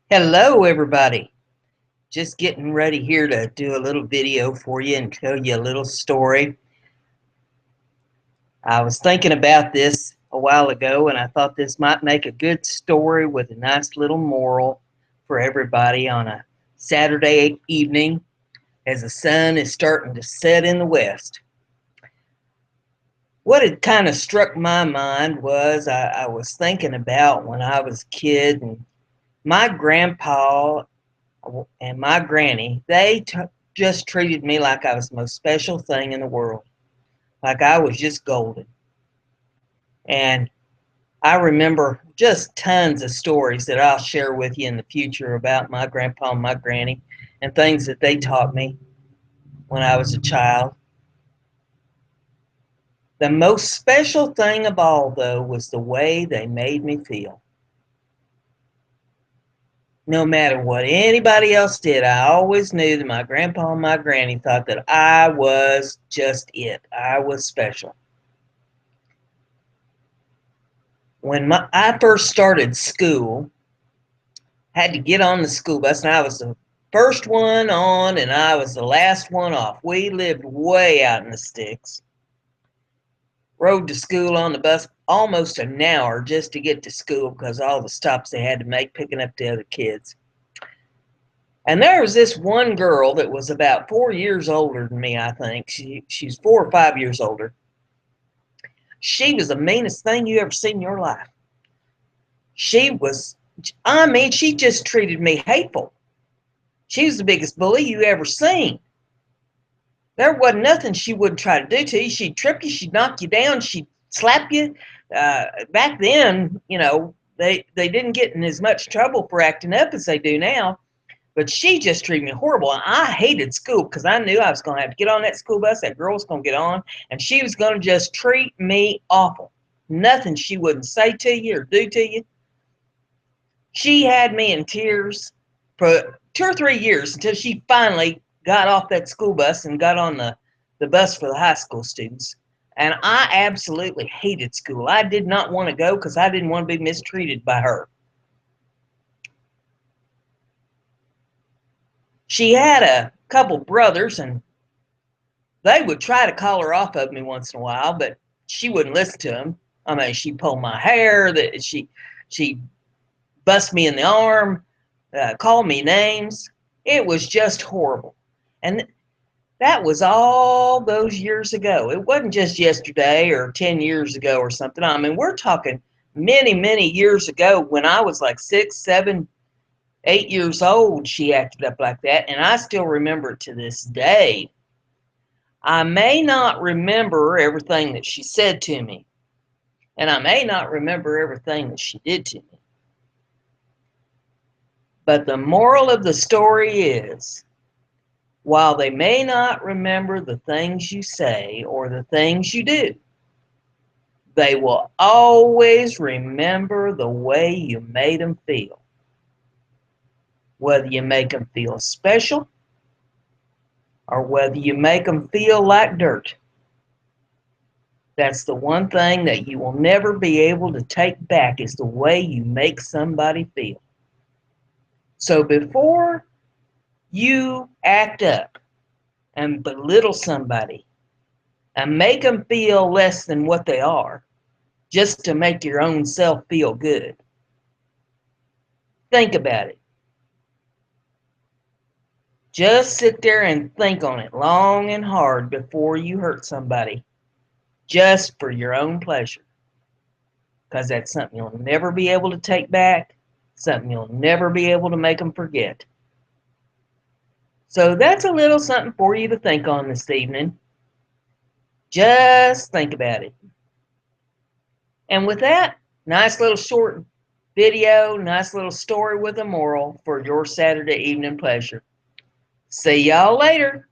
Hello, everybody. Just getting ready here to do a little video for you and tell you a little story. I was thinking about this a while ago, and I thought this might make a good story with a nice little moral for everybody on a Saturday evening as the sun is starting to set in the west. What had kind of struck my mind was I was thinking about when I was a kid, and my grandpa and my granny, just treated me like I was the most special thing in the world, like I was just golden. And I remember just tons of stories that I'll share with you in the future about my grandpa and my granny and things that they taught me when I was a child. The most special thing of all, though, was the way they made me feel. No matter what anybody else did, I always knew that my grandpa and my granny thought that I was just it. I was special. When I first started school, had to get on the school bus, and I was the first one on, and I was the last one off. We lived way out in the sticks. Rode to school on the bus almost an hour just to get to school because all the stops they had to make picking up the other kids. And there was this one girl that was about 4 years older than me, I think. She's 4 or 5 years older. She was the meanest thing you ever seen in your life. She just treated me hateful. She was the biggest bully you ever seen. There wasn't nothing she wouldn't try to do to you. She'd trip you, she'd knock you down, she'd slap you. Back then, they didn't get in as much trouble for acting up as they do now. But she just treated me horrible. And I hated school because I knew I was going to have to get on that school bus. That girl was going to get on, and she was going to just treat me awful. Nothing she wouldn't say to you or do to you. She had me in tears for 2 or 3 years until she finally got off that school bus and got on the bus for the high school students. And I absolutely hated school. I did not want to go because I didn't want to be mistreated by her. She had a couple brothers, and they would try to call her off of me once in a while, but she wouldn't listen to them. I mean, she'd pull my hair, that she bust me in the arm, call me names. It was just horrible. And that was all those years ago. It wasn't just yesterday or 10 years ago or something. I mean, we're talking many, many years ago when I was like 6, 7, 8 years old. She acted up like that, and I still remember it to this day. I may not remember everything that she said to me, and I may not remember everything that she did to me. But the moral of the story is, while they may not remember the things you say or the things you do, they will always remember the way you made them feel. Whether you make them feel special or whether you make them feel like dirt. That's the one thing that you will never be able to take back, is the way you make somebody feel. So before you act up and belittle somebody and make them feel less than what they are, just to make your own self feel good, think about it. Just sit there and think on it long and hard before you hurt somebody, just for your own pleasure. Because that's something you'll never be able to take back, something you'll never be able to make them forget. So that's a little something for you to think on this evening. Just think about it. And with that, nice little short video, nice little story with a moral for your Saturday evening pleasure. See y'all later.